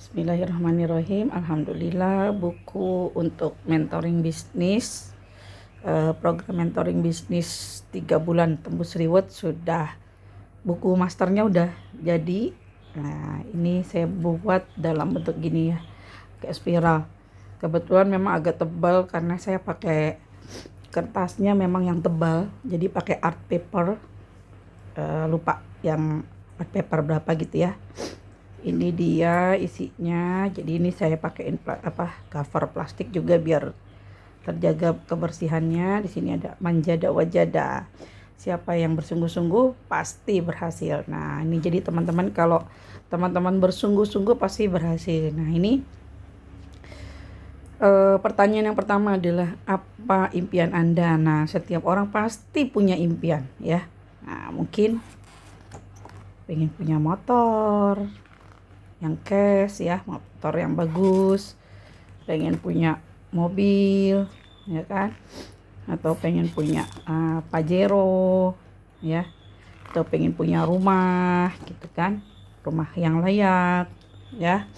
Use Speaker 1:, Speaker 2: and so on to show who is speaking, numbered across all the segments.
Speaker 1: Bismillahirrahmanirrahim. Alhamdulillah, buku untuk mentoring bisnis, program mentoring bisnis 3 bulan tembus reward sudah. Buku masternya udah jadi. Nah, ini saya buat dalam bentuk gini ya, kayak spiral. Kebetulan memang agak tebal karena saya pakai kertasnya memang yang tebal, jadi pakai art paper. Lupa yang art paper berapa gitu ya. Ini dia isinya. Jadi ini saya pakein cover plastik juga biar terjaga kebersihannya. Di sini ada manjada wajada. Siapa yang bersungguh-sungguh pasti berhasil. Nah, ini jadi teman-teman, kalau teman-teman bersungguh-sungguh pasti berhasil. Nah, ini pertanyaan yang pertama adalah apa impian Anda? Nah, setiap orang pasti punya impian ya. Nah, mungkin pengen punya motor yang cash ya, motor yang bagus, pengen punya mobil ya kan, atau pengen punya Pajero ya, atau pengen punya rumah gitu kan, rumah yang layak ya.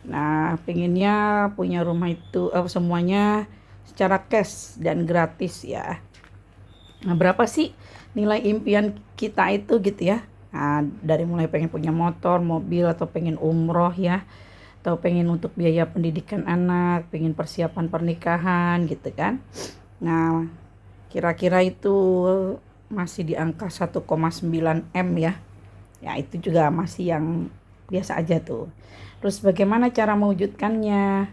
Speaker 1: Nah, pengennya punya rumah itu semuanya secara cash dan gratis ya. Nah, berapa sih nilai impian kita itu gitu ya? Nah, dari mulai pengen punya motor, mobil, atau pengen umroh ya, atau pengen untuk biaya pendidikan anak, pengen persiapan pernikahan gitu kan. Nah, kira-kira itu masih di angka 1,9 M ya. Ya, itu juga masih yang biasa aja tuh. Terus bagaimana cara mewujudkannya?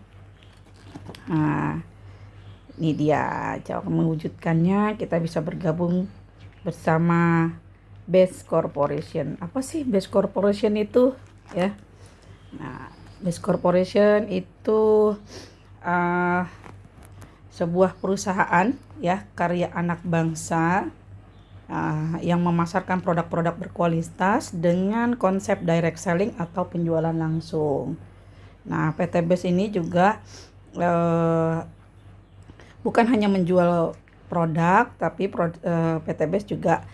Speaker 1: Nah, ini dia cara mewujudkannya. Kita bisa bergabung bersama Best Corporation. Apa sih Best Corporation itu ya? Nah, Best Corporation itu sebuah perusahaan ya, karya anak bangsa yang memasarkan produk-produk berkualitas dengan konsep direct selling atau penjualan langsung. Nah, PT Best ini juga bukan hanya menjual produk, tapi PT Best juga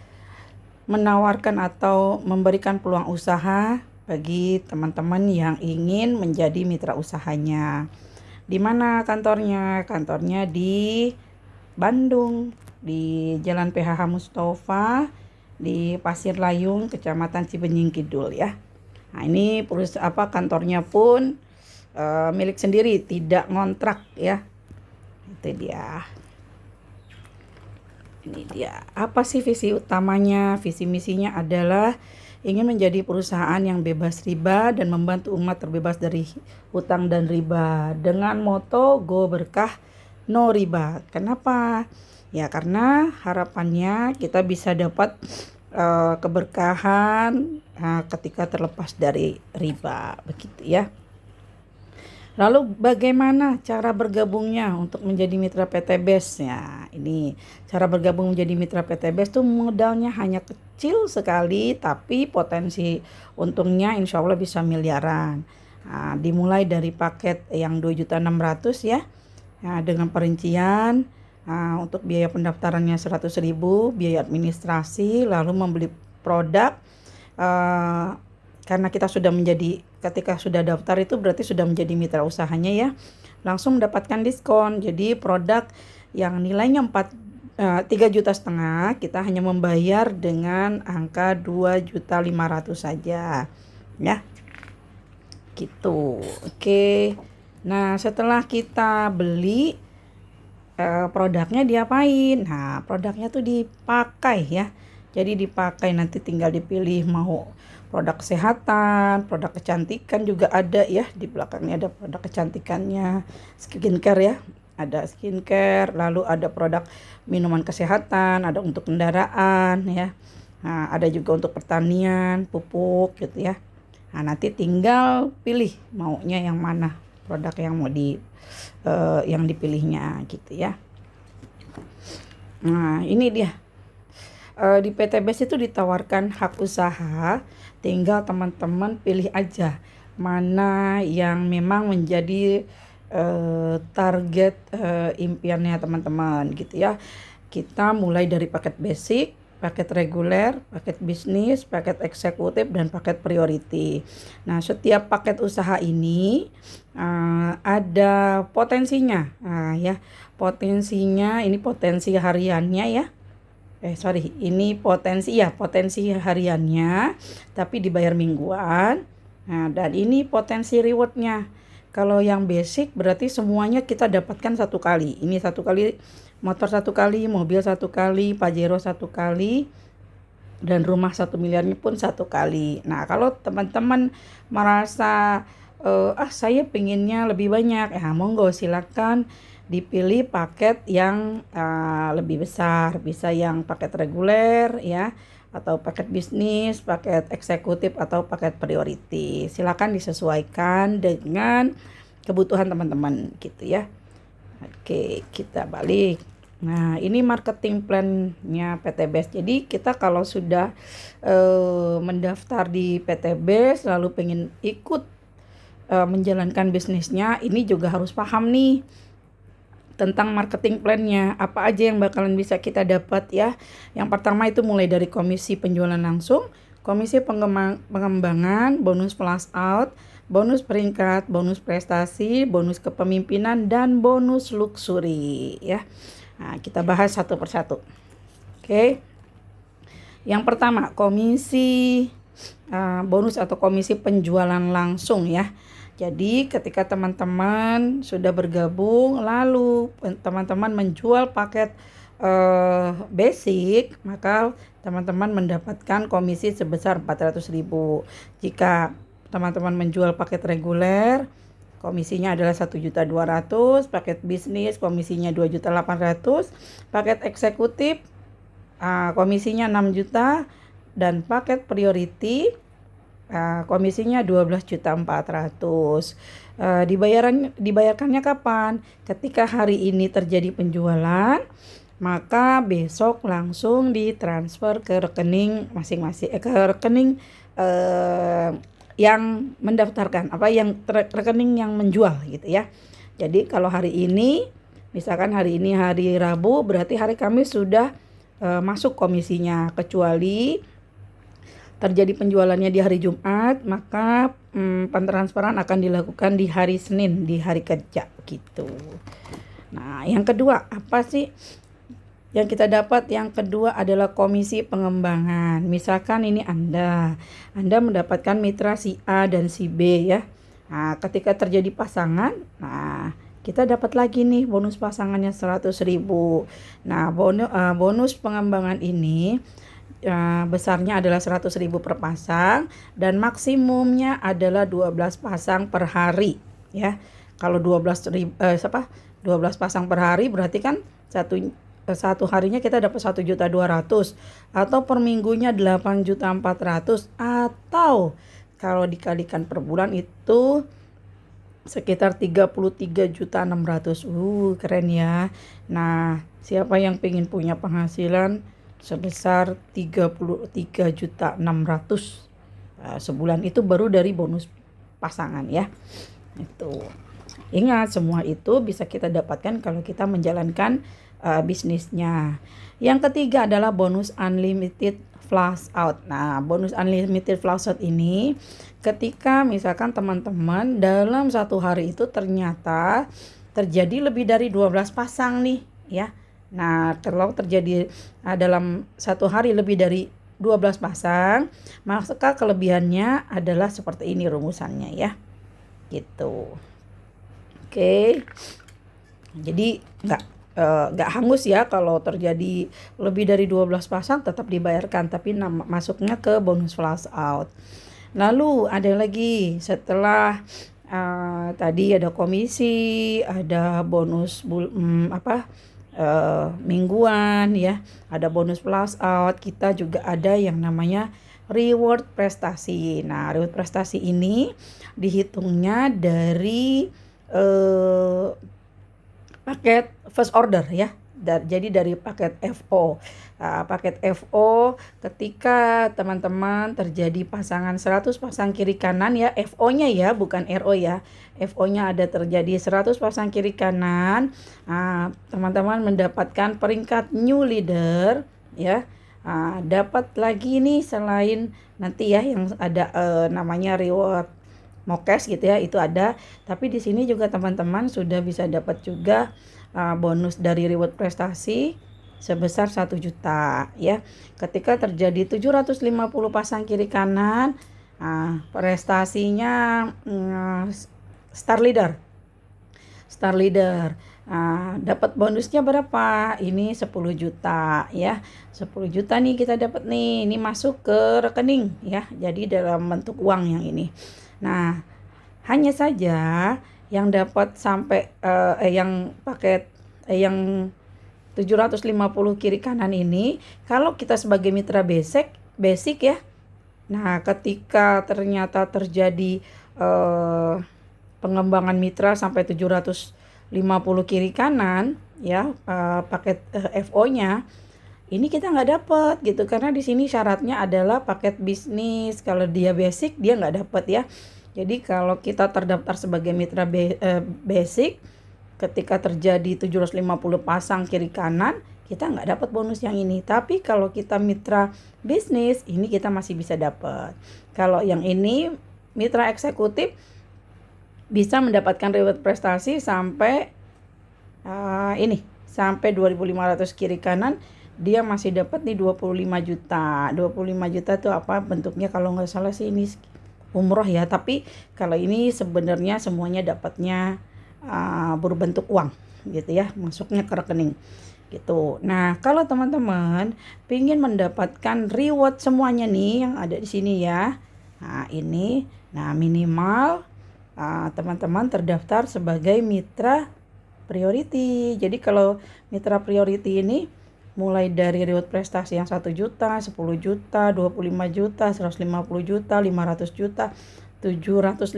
Speaker 1: menawarkan atau memberikan peluang usaha bagi teman-teman yang ingin menjadi mitra usahanya. Di mana kantornya? Kantornya di Bandung, di Jalan PHH Mustafa, di Pasir Layung, Kecamatan Cibenying Kidul ya. Nah, ini kantornya pun milik sendiri, tidak ngontrak ya. Itu dia. Ini dia. Apa sih visi utamanya? Visi misinya adalah ingin menjadi perusahaan yang bebas riba dan membantu umat terbebas dari hutang dan riba dengan moto Go Berkah No Riba. Kenapa? Ya, karena harapannya kita bisa dapat keberkahan ketika terlepas dari riba, begitu ya. Lalu bagaimana cara bergabungnya untuk menjadi mitra PT Best? Ya, ini cara bergabung menjadi mitra PT Best tuh modalnya hanya kecil sekali, tapi potensi untungnya insya Allah bisa miliaran. Nah, dimulai dari paket yang 2.600.000 ya. Nah, dengan perincian untuk biaya pendaftarannya 100.000, biaya administrasi, lalu membeli produk. Karena ketika sudah daftar itu berarti sudah menjadi mitra usahanya ya, langsung mendapatkan diskon. Jadi produk yang nilainya 3,5 juta kita hanya membayar dengan angka 2.500.000 saja ya, gitu. Oke. Nah, setelah kita beli produknya diapain? Nah, produknya tuh dipakai ya. Jadi dipakai, nanti tinggal dipilih mau produk kesehatan, produk kecantikan juga ada ya. Di belakangnya ada produk kecantikannya, skincare ya. Ada skincare, lalu ada produk minuman kesehatan, ada untuk kendaraan ya. Nah, ada juga untuk pertanian, pupuk gitu ya. Nah, nanti tinggal pilih maunya yang mana produk yang mau yang dipilihnya gitu ya. Nah, ini dia. Di PT Best itu ditawarkan hak usaha, tinggal teman-teman pilih aja mana yang memang menjadi target impiannya teman-teman gitu ya. Kita mulai dari paket basic, paket reguler, paket bisnis, paket eksekutif, dan paket priority. Nah, setiap paket usaha ini ada potensinya. Nah, ya, potensinya ini potensi hariannya ya. Ini potensi hariannya, tapi dibayar mingguan. Nah, dan ini potensi rewardnya. Kalau yang basic berarti semuanya kita dapatkan satu kali. Ini satu kali, motor satu kali, mobil satu kali, Pajero satu kali, dan rumah 1 miliarnya pun satu kali. Nah, kalau teman-teman merasa saya pengennya lebih banyak, monggo silakan dipilih paket yang lebih besar, bisa yang paket reguler ya, atau paket bisnis, paket eksekutif, atau paket priority. Silakan disesuaikan dengan kebutuhan teman-teman gitu ya. Oke, kita balik. Nah, ini marketing plan-nya PTBS. Jadi kita kalau sudah mendaftar di PTBS lalu pengen ikut menjalankan bisnisnya, ini juga harus paham nih tentang marketing plan-nya, apa aja yang bakalan bisa kita dapat ya. Yang pertama itu mulai dari komisi penjualan langsung, komisi pengembangan, bonus flash out, bonus peringkat, bonus prestasi, bonus kepemimpinan, dan bonus luxury ya. Nah, kita bahas satu persatu. Oke. Yang pertama, komisi bonus atau komisi penjualan langsung ya. Jadi ketika teman-teman sudah bergabung lalu teman-teman menjual paket basic, maka teman-teman mendapatkan komisi sebesar 400.000. Jika teman-teman menjual paket reguler, komisinya adalah 1.200.000, paket bisnis komisinya 2.800.000, paket eksekutif komisinya 6 juta, dan paket priority komisinya 12.400.000. Dibayarkannya kapan? Ketika hari ini terjadi penjualan, maka besok langsung ditransfer ke rekening masing-masing, ke rekening yang mendaftarkan, rekening yang menjual gitu ya. Jadi kalau hari ini, misalkan hari ini hari Rabu, berarti hari Kamis sudah masuk komisinya, kecuali terjadi penjualannya di hari Jumat, maka pentransferan akan dilakukan di hari Senin, di hari kerja gitu. Nah, yang kedua apa sih yang kita dapat? Yang kedua adalah komisi pengembangan. Misalkan ini Anda mendapatkan mitra si A dan si B ya. Nah, ketika terjadi pasangan, kita dapat lagi nih bonus pasangannya 100.000. Nah, bonus pengembangan ini besarnya adalah 100.000 per pasang, dan maksimumnya adalah 12 pasang per hari ya. Kalau 12 pasang per hari berarti kan satu harinya kita dapat 1.200.000, atau per minggunya 8.400.000, atau kalau dikalikan per bulan itu sekitar 33.600.000. Keren ya. Nah, siapa yang pengen punya penghasilan sebesar 33.600.000 sebulan, itu baru dari bonus pasangan ya. Itu. Ingat, semua itu bisa kita dapatkan kalau kita menjalankan bisnisnya. Yang ketiga adalah bonus unlimited flash out. Nah, bonus unlimited flash out ini ketika misalkan teman-teman dalam satu hari itu ternyata terjadi lebih dari 12 pasang nih ya. Nah, kalau terjadi dalam satu hari lebih dari 12 pasang, maka kelebihannya adalah seperti ini rumusannya ya. Gitu. Oke. Jadi nggak hangus ya kalau terjadi lebih dari 12 pasang, tetap dibayarkan, tapi masuknya ke bonus flash out. Lalu ada lagi setelah tadi ada komisi, ada bonus mingguan ya, ada bonus flash out, kita juga ada yang namanya reward prestasi. Nah, reward prestasi ini dihitungnya dari paket first order ya. Jadi dari paket FO. Paket FO ketika teman-teman terjadi pasangan 100 pasang kiri kanan ya, FO-nya ya, bukan RO ya. FO-nya ada terjadi 100 pasang kiri kanan. Teman-teman mendapatkan peringkat new leader ya. Dapat lagi nih selain nanti ya yang ada namanya reward Mokes gitu ya, itu ada. Tapi di sini juga teman-teman sudah bisa dapat juga bonus dari reward prestasi sebesar 1 juta ya. Ketika terjadi 750 pasang kiri kanan, prestasinya Star Leader. Star Leader. Dapat bonusnya berapa? Ini 10 juta ya. 10 juta nih kita dapat nih. Ini masuk ke rekening ya. Jadi dalam bentuk uang yang ini. Nah, hanya saja yang dapat sampai yang paket yang 750 kiri kanan ini, kalau kita sebagai mitra basic ya. Nah, ketika ternyata terjadi pengembangan mitra sampai 750 kiri kanan ya, paket FO-nya ini kita nggak dapat gitu, karena di sini syaratnya adalah paket bisnis. Kalau dia basic dia nggak dapat ya. Jadi kalau kita terdaftar sebagai mitra basic, ketika terjadi 750 pasang kiri kanan, kita nggak dapat bonus yang ini. Tapi kalau kita mitra bisnis, ini kita masih bisa dapat. Kalau yang ini mitra eksekutif bisa mendapatkan reward prestasi sampai sampai 2.500 kiri kanan. Dia masih dapat nih 25 juta. 25 juta itu apa bentuknya, kalau nggak salah sih ini umroh ya. Tapi kalau ini sebenarnya semuanya dapatnya berbentuk uang gitu ya, masuknya ke rekening gitu. Nah, kalau teman-teman ingin mendapatkan reward semuanya nih yang ada di sini ya. Ini minimal teman-teman terdaftar sebagai mitra priority. Jadi kalau mitra priority ini mulai dari reward prestasi yang 1 juta, 10 juta, 25 juta, 150 juta, 500 juta, 750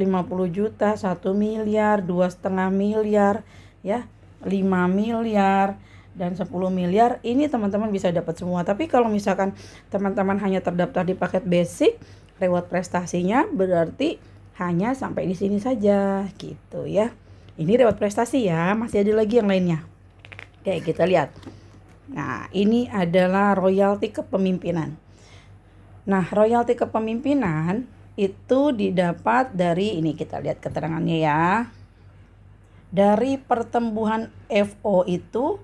Speaker 1: juta, 1 miliar, 2,5 miliar, ya, 5 miliar, dan 10 miliar. Ini teman-teman bisa dapat semua. Tapi kalau misalkan teman-teman hanya terdaftar di paket basic, reward prestasinya berarti hanya sampai di sini saja gitu ya. Ini reward prestasi ya, masih ada lagi yang lainnya. Oke, kita lihat. Nah, ini adalah royalti kepemimpinan. Nah, royalti kepemimpinan itu didapat dari, ini kita lihat keterangannya ya. Dari pertumbuhan FO itu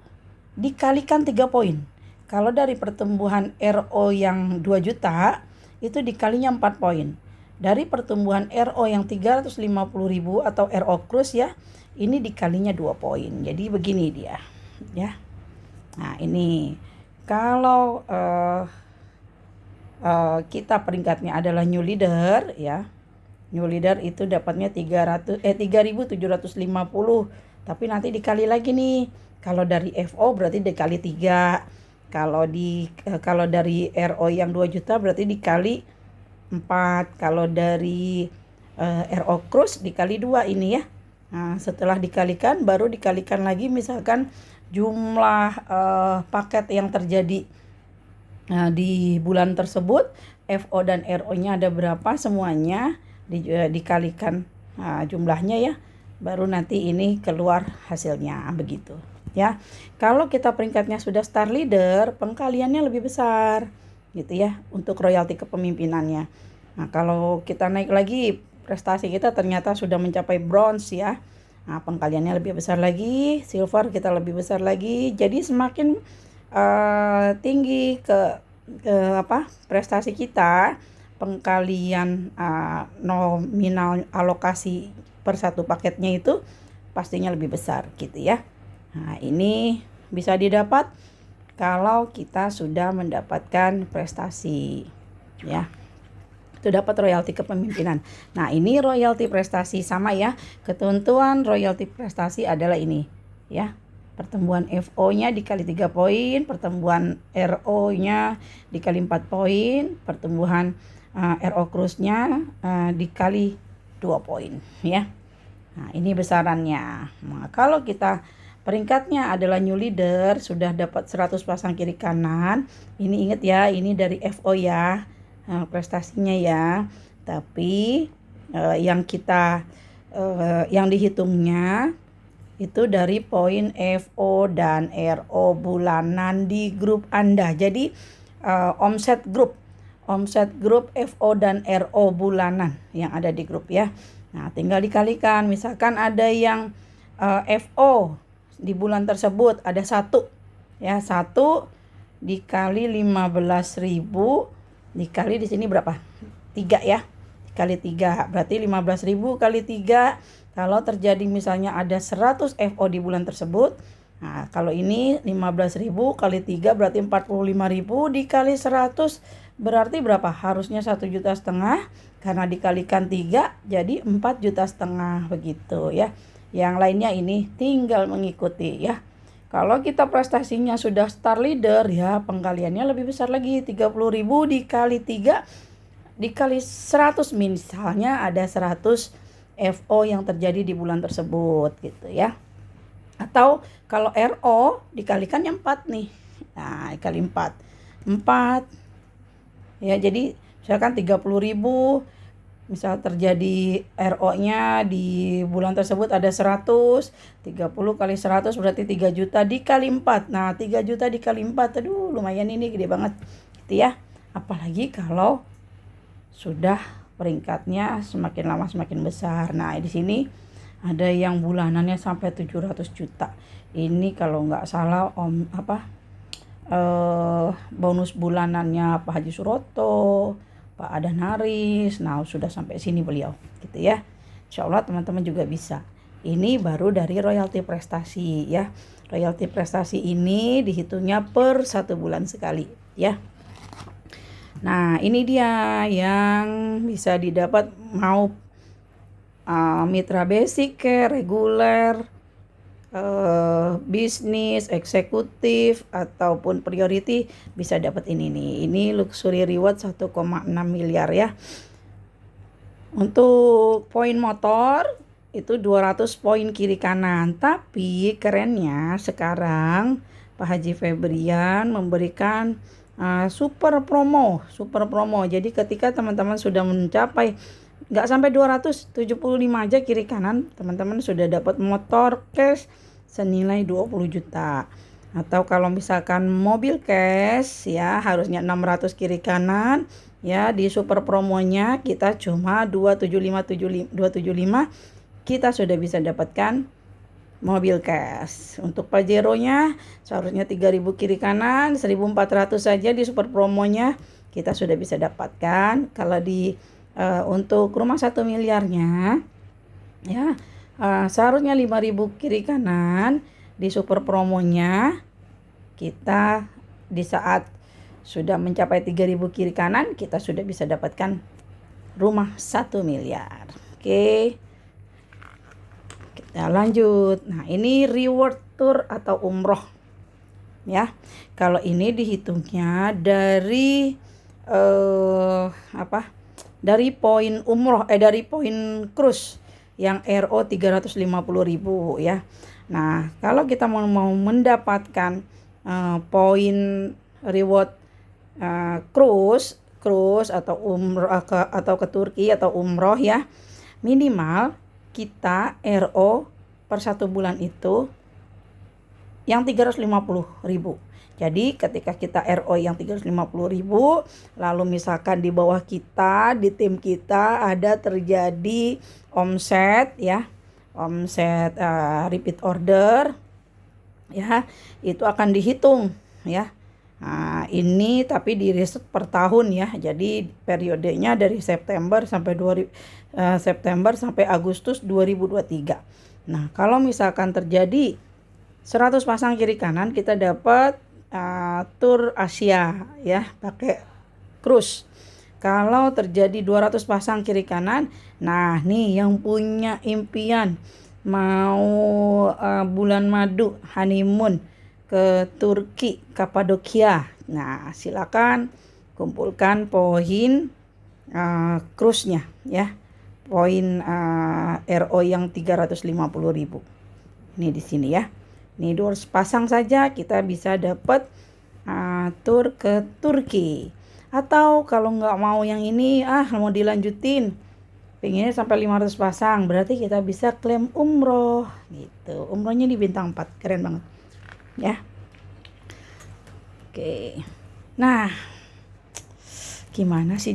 Speaker 1: dikalikan 3 poin. Kalau dari pertumbuhan RO yang 2 juta itu dikalinya 4 poin. Dari pertumbuhan RO yang 350.000 atau RO cruise ya, ini dikalinya 2 poin. Jadi begini dia ya. Nah, ini kalau kita peringkatnya adalah new leader ya. New leader itu dapatnya 3.750. Tapi nanti dikali lagi nih. Kalau dari FO berarti dikali 3. Kalau dari RO yang 2 juta berarti dikali 4. Kalau dari RO cruise dikali 2 ini ya. Nah, setelah dikalikan baru dikalikan lagi misalkan jumlah paket yang terjadi di bulan tersebut, FO dan RO-nya ada berapa, semuanya dikalikan jumlahnya ya, baru nanti ini keluar hasilnya begitu ya. Kalau kita peringkatnya sudah Star Leader, pengkaliannya lebih besar gitu ya untuk royalti kepemimpinannya. Nah, kalau kita naik lagi, prestasi kita ternyata sudah mencapai bronze ya. Nah, pengkaliannya lebih besar lagi, silver kita lebih besar lagi. Jadi semakin tinggi ke prestasi kita, pengkalian nominal alokasi per satu paketnya itu pastinya lebih besar gitu ya. Nah, ini bisa didapat kalau kita sudah mendapatkan prestasi ya. Itu dapat royalti kepemimpinan. Nah, ini royalti prestasi sama ya. Ketentuan royalti prestasi adalah ini ya. Pertumbuhan FO-nya dikali 3 poin, pertumbuhan RO-nya dikali 4 poin, pertumbuhan RO cruise-nya dikali 2 poin ya. Nah, ini besarannya. Nah, kalau kita peringkatnya adalah new leader, sudah dapat 100 pasang kiri kanan. Ini ingat ya, ini dari FO ya. Prestasinya ya. Tapi yang dihitungnya itu dari poin FO dan RO bulanan di grup Anda. Jadi omset grup FO dan RO bulanan yang ada di grup ya. Nah, tinggal dikalikan. Misalkan ada yang FO di bulan tersebut ada 1 ya, 1 dikali 15.000 dikali di sini berapa? 3 ya. Dikali 3 berarti 15.000 kali 3. Kalau terjadi misalnya ada 100 FO di bulan tersebut, nah kalau ini 15.000 kali 3 berarti 45.000 dikali 100 berarti berapa? Harusnya 1,5 juta, karena dikalikan 3 jadi 4,5 juta begitu ya. Yang lainnya ini tinggal mengikuti ya. Kalau kita prestasinya sudah star leader ya, penggaliannya lebih besar lagi, 30.000 dikali 3 dikali 100, misalnya ada 100 FO yang terjadi di bulan tersebut gitu ya. Atau kalau RO dikalikan yang 4 nih. Nah, dikali 4 ya, jadi misalkan 30.000, misal terjadi RO-nya di bulan tersebut ada 100, 30 kali 100 berarti 3 juta dikali 4. Nah, 3 juta dikali 4, aduh lumayan, ini gede banget gitu ya. Apalagi kalau sudah peringkatnya semakin lama semakin besar. Nah, di sini ada yang bulanannya sampai 700 juta. Ini kalau nggak salah bonus bulanannya Pak Haji Suroto, Pak Adan Haris. Nah, sudah sampai sini beliau gitu ya. Insya Allah teman-teman juga bisa. Ini baru dari royalti prestasi ya. Royalti prestasi ini dihitungnya per 1 bulan sekali ya. Nah, ini dia yang bisa didapat, mau mitra basic ke reguler, bisnis, eksekutif ataupun priority bisa dapat ini nih. Ini luxury reward 1,6 miliar ya. Untuk poin motor itu 200 poin kiri kanan. Tapi kerennya sekarang Pak Haji Febrian memberikan super promo. Jadi ketika teman-teman sudah mencapai nggak sampai 275 aja kiri kanan, teman-teman sudah dapat motor cash senilai 20 juta. Atau kalau misalkan mobil cash ya harusnya 600 kiri kanan ya, di super promonya kita cuma 275 kita sudah bisa dapatkan mobil cash. Untuk Pajero-nya seharusnya 3.000 kiri kanan, 1.400 saja di super promonya kita sudah bisa dapatkan. Kalau di untuk rumah 1 miliarnya ya seharusnya 5.000 kiri kanan, di super promonya kita di saat sudah mencapai 3.000 kiri kanan kita sudah bisa dapatkan rumah 1 miliar. Oke, kita lanjut. Nah, ini reward tour atau umroh ya. Kalau ini dihitungnya dari dari poin umroh, dari poin cruise yang RO 350.000 ya. Nah, kalau kita mau mendapatkan poin reward cruise atau umroh atau ke Turki atau umroh ya, minimal kita RO per 1 bulan itu yang 350.000. Jadi ketika kita RO yang 350.000, lalu misalkan di bawah kita, di tim kita ada terjadi omset ya, omset repeat order ya, itu akan dihitung ya. Nah, ini tapi di riset per tahun ya. Jadi periodenya dari September sampai Agustus 2023. Nah, kalau misalkan terjadi 100 pasang kiri kanan, kita dapat tur Asia ya pakai cruise. Kalau terjadi 200 pasang kiri kanan, nah nih yang punya impian mau bulan madu honeymoon ke Turki Kapadokia, nah silakan kumpulkan poin cruise-nya ya, poin RO yang 350.000. Ini di sini ya. Ini 200 pasang saja kita bisa dapat tur ke Turki. Atau kalau nggak mau yang ini, mau dilanjutin, pengennya sampai 500 pasang, berarti kita bisa klaim umroh gitu. Umrohnya di bintang 4, keren banget ya. Oke. Nah, gimana sih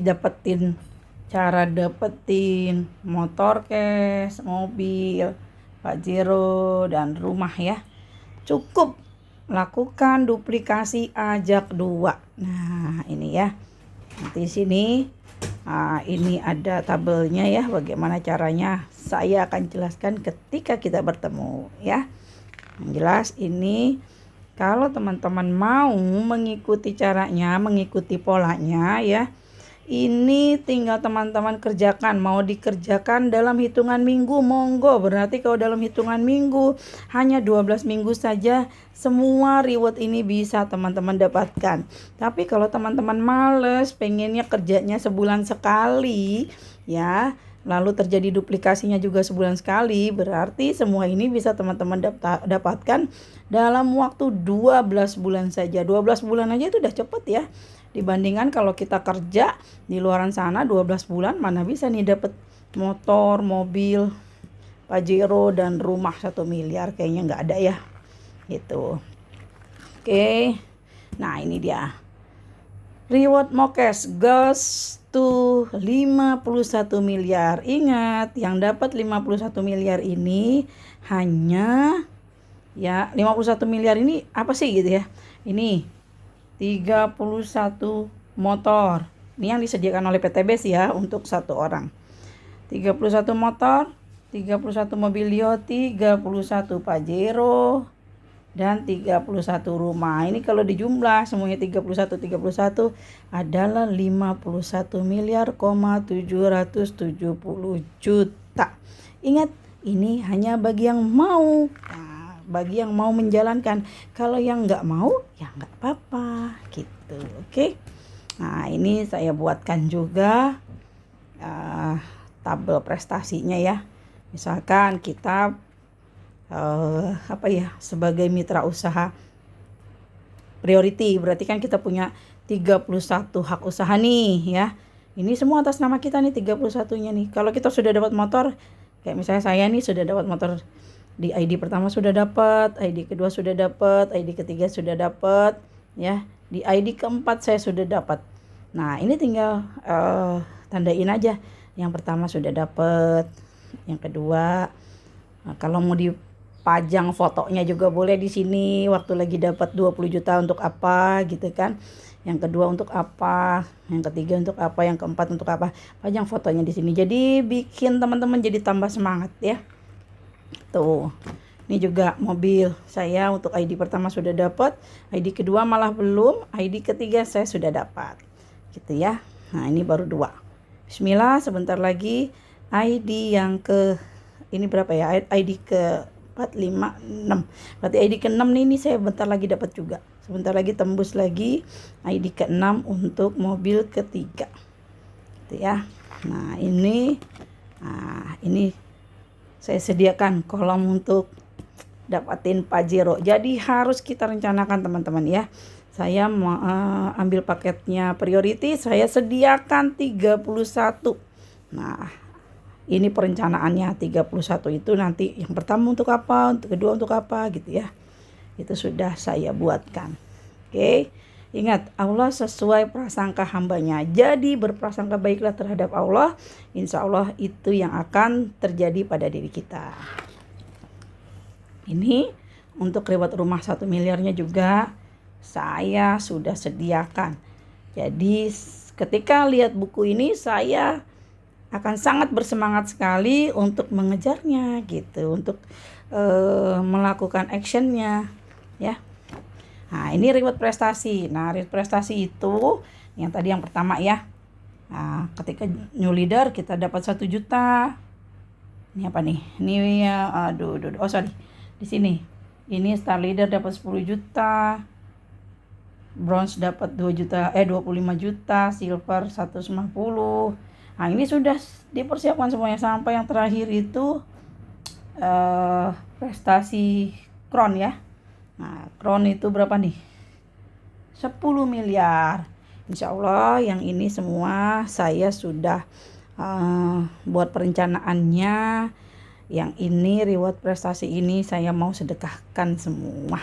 Speaker 1: cara dapetin motor cash, mobil, Pajero, dan rumah ya. Cukup lakukan duplikasi ajak 2. Nah, ini ya. Nanti sini ini ada tabelnya ya, bagaimana caranya. Saya akan jelaskan ketika kita bertemu ya. Yang jelas ini kalau teman-teman mau mengikuti caranya, mengikuti polanya ya, ini tinggal teman-teman kerjakan. Mau dikerjakan dalam hitungan minggu, monggo. Berarti kalau dalam hitungan minggu, hanya 12 minggu saja, semua reward ini bisa teman-teman dapatkan. Tapi kalau teman-teman males, pengennya kerjanya sebulan sekali, ya, lalu terjadi duplikasinya juga sebulan sekali, berarti semua ini bisa teman-teman dapatkan dalam waktu 12 bulan saja. 12 bulan aja itu udah cepet ya. Dibandingkan kalau kita kerja di luaran sana 12 bulan, mana bisa nih dapat motor, mobil, Pajero, dan rumah 1 miliar. Kayaknya nggak ada ya. Gitu. Oke. Nah, ini dia. Reward Mokes goes to 51 miliar. Ingat, yang dapat 51 miliar ini hanya ya 51 miliar ini apa sih gitu ya. Ini 31 motor. Ini yang disediakan oleh PTBS ya untuk 1 orang. 31 motor, 31 mobilio, 31 Pajero, dan 31 rumah. Ini kalau dijumlah semuanya 31 adalah 51 miliar 770 juta. Ingat, ini hanya bagi yang mau. Bagi yang mau menjalankan. Kalau yang nggak mau, ya nggak apa-apa gitu. Oke. Nah, ini saya buatkan juga tabel prestasinya ya. Misalkan kita sebagai mitra usaha priority, berarti kan kita punya 31 hak usaha nih ya. Ini semua atas nama kita nih 31-nya nih. Kalau kita sudah dapat motor, kayak misalnya saya nih sudah dapat motor, di ID pertama sudah dapat, ID kedua sudah dapat, ID ketiga sudah dapat ya. Di ID keempat saya sudah dapat. Nah, ini tinggal tandain aja. Yang pertama sudah dapat, yang kedua kalau mau dipajang fotonya juga boleh di sini, waktu lagi dapat 20 juta untuk apa gitu kan. Yang kedua untuk apa, yang ketiga untuk apa, yang keempat untuk apa. Pajang fotonya di sini. Jadi bikin teman-teman jadi tambah semangat ya. Tuh. Ini juga mobil saya untuk ID pertama sudah dapat, ID kedua malah belum, ID ketiga saya sudah dapat. Gitu ya. Nah, ini baru 2. Bismillah, sebentar lagi ID yang ke ini berapa ya? ID ke 4, 5, 6. Berarti ID ke-6 nih, ini saya bentar lagi dapat juga. Sebentar lagi tembus lagi ID ke-6 untuk mobil ketiga. Gitu ya. Nah, ini saya sediakan kolom untuk dapatin Pajero. Jadi harus kita rencanakan teman-teman ya. Saya mau ambil paketnya priority, saya sediakan 31. Nah, ini perencanaannya 31 itu nanti yang pertama untuk apa, untuk kedua untuk apa gitu ya. Itu sudah saya buatkan. Oke. Ingat, Allah sesuai prasangka hambanya. Jadi berprasangka baiklah terhadap Allah. Insya Allah itu yang akan terjadi pada diri kita. Ini untuk reward rumah 1 miliarnya juga saya sudah sediakan. Jadi ketika lihat buku ini saya akan sangat bersemangat sekali untuk mengejarnya gitu, untuk melakukan actionnya ya. Nah, ini reward prestasi. Nah, reward prestasi itu yang tadi yang pertama ya. Nah, ketika new leader kita dapat 1 juta. Ini apa nih? Ini ya, di sini. Ini star leader dapat 10 juta. Bronze dapat 25 juta, silver 150. Nah, ini sudah dipersiapkan semuanya sampai yang terakhir itu prestasi crown ya. Nah, crown itu berapa nih? 10 miliar. Insya Allah yang ini semua saya sudah buat perencanaannya. Yang ini reward prestasi ini saya mau sedekahkan semua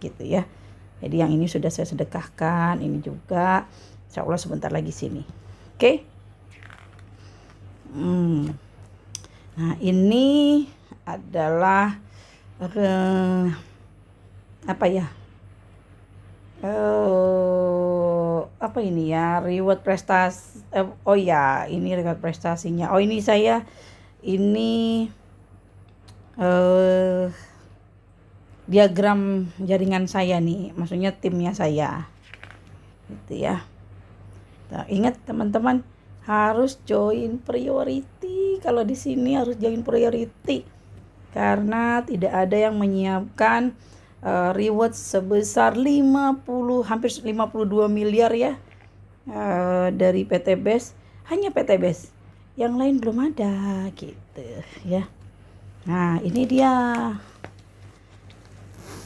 Speaker 1: gitu ya. Jadi yang ini sudah saya sedekahkan, ini juga. Insya Allah sebentar lagi sini. Oke. Nah, ini adalah apa ya? Apa ini ya? Reward prestasi. Oh ya, ini reward prestasinya. Oh, ini saya ini diagram jaringan saya nih, maksudnya timnya saya. Gitu ya. Nah, ingat teman-teman, harus join priority. Kalau di sini harus join priority karena tidak ada yang menyiapkan reward sebesar 50 hampir 52 miliar ya dari PT BES, hanya PT BES. Yang lain belum ada gitu ya. Nah, ini dia.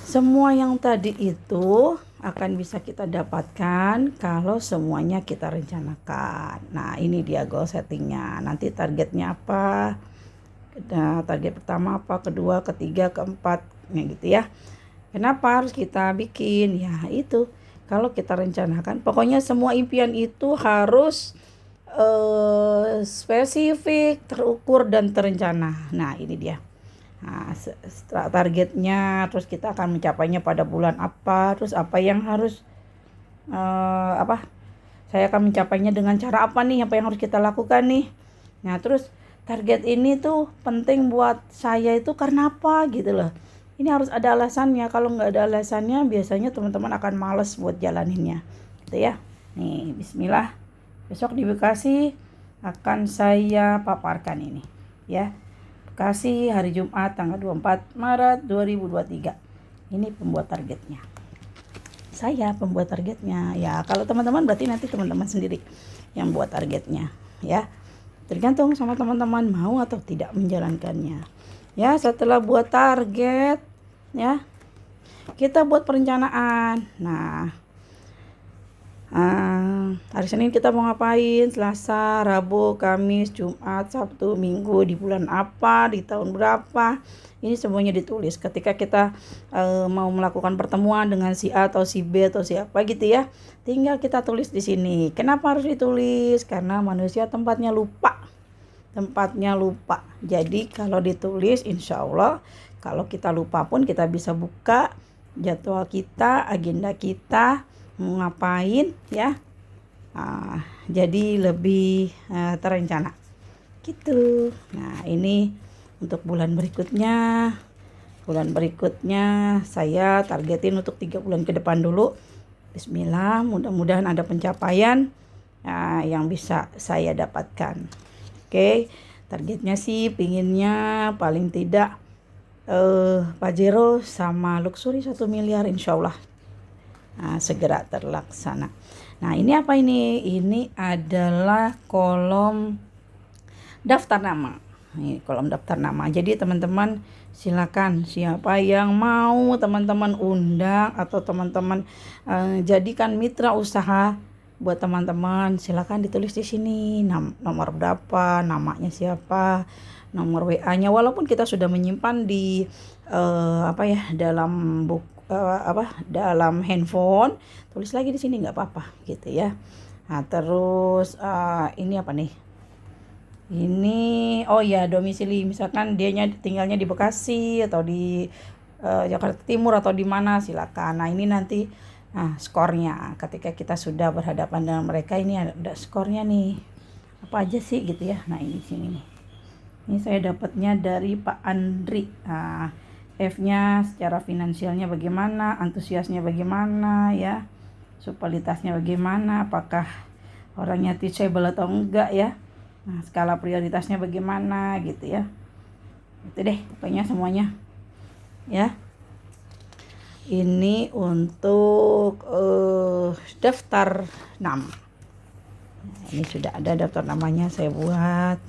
Speaker 1: Semua yang tadi itu akan bisa kita dapatkan kalau semuanya kita rencanakan. Nah, ini dia goal settingnya. Nanti targetnya apa? Nah, target pertama apa, kedua, ketiga, keempat, gitu ya. Kenapa harus kita bikin? Ya itu, kalau kita rencanakan, pokoknya semua impian itu harus spesifik, terukur, dan terencana. Nah, ini dia. Nah, setelah targetnya, terus kita akan mencapainya pada bulan apa, terus apa yang harus saya akan mencapainya dengan cara apa nih, apa yang harus kita lakukan nih. Nah, terus target ini tuh penting buat saya itu karena apa gitu loh. Ini harus ada alasannya. Kalau nggak ada alasannya, biasanya teman-teman akan males buat jalaninnya gitu ya. Nih, bismillah, besok di Bekasi akan saya paparkan ini ya. Bekasi hari Jumat tanggal 24 Maret 2023. Ini pembuat targetnya. Saya pembuat targetnya. Ya, kalau teman-teman berarti nanti teman-teman sendiri yang buat targetnya ya. Tergantung sama teman-teman mau atau tidak menjalankannya. Ya, setelah buat target ya, kita buat perencanaan. Nah, hari Senin kita mau ngapain, Selasa, Rabu, Kamis, Jumat, Sabtu, Minggu, di bulan apa, di tahun berapa. Ini semuanya ditulis ketika kita mau melakukan pertemuan dengan si A atau si B atau siapa gitu ya. Tinggal kita tulis di sini. Kenapa harus ditulis? Karena manusia tempatnya lupa. Jadi kalau ditulis, insya Allah kalau kita lupa pun kita bisa buka jadwal kita, agenda kita, mau ngapain ya. Jadi lebih terencana gitu. Nah, ini untuk bulan berikutnya saya targetin untuk 3 bulan ke depan dulu. Bismillah, mudah-mudahan ada pencapaian yang bisa saya dapatkan. Oke, targetnya sih pinginnya paling tidak Pajero sama Luxury 1 miliar insya Allah segera terlaksana. Nah, ini apa ini? Ini adalah kolom daftar nama. Ini kolom daftar nama. Jadi teman-teman silakan siapa yang mau teman-teman undang atau teman-teman jadikan mitra usaha buat teman-teman, silakan ditulis di sini nomor berapa, namanya siapa, nomor WA-nya. Walaupun kita sudah menyimpan di dalam buku dalam handphone, tulis lagi di sini nggak apa-apa gitu ya. Nah, terus ini apa nih? Ini domisili, misalkan dianya tinggalnya di Bekasi atau di Jakarta Timur atau di mana, silakan. Nah, ini nanti skornya ketika kita sudah berhadapan dengan mereka, ini ada skornya nih. Apa aja sih gitu ya. Nah, ini sini nih. Ini saya dapatnya dari Pak Andri. F-nya secara finansialnya bagaimana, antusiasnya bagaimana ya, supalitasnya bagaimana, apakah orangnya teachable atau enggak ya. Nah, skala prioritasnya bagaimana gitu ya. Itu deh pokoknya semuanya ya. Ini untuk daftar nama. Nah, ini sudah ada daftar namanya, saya buat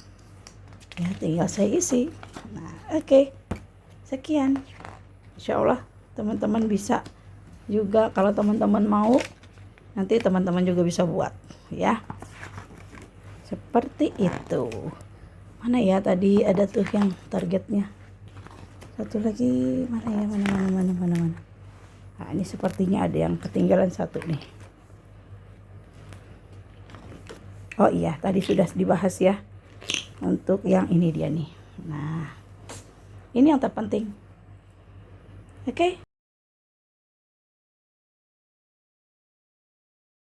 Speaker 1: ya, tinggal saya isi. Nah, oke. Sekian. Insya Allah teman-teman bisa juga, kalau teman-teman mau nanti teman-teman juga bisa buat ya. Seperti itu. Mana ya tadi ada tuh yang targetnya. Satu lagi mana ya, mana. Nah, ini sepertinya ada yang ketinggalan satu nih. Oh iya, tadi sudah dibahas ya. Untuk yang ini dia nih. Nah, ini yang terpenting. Oke?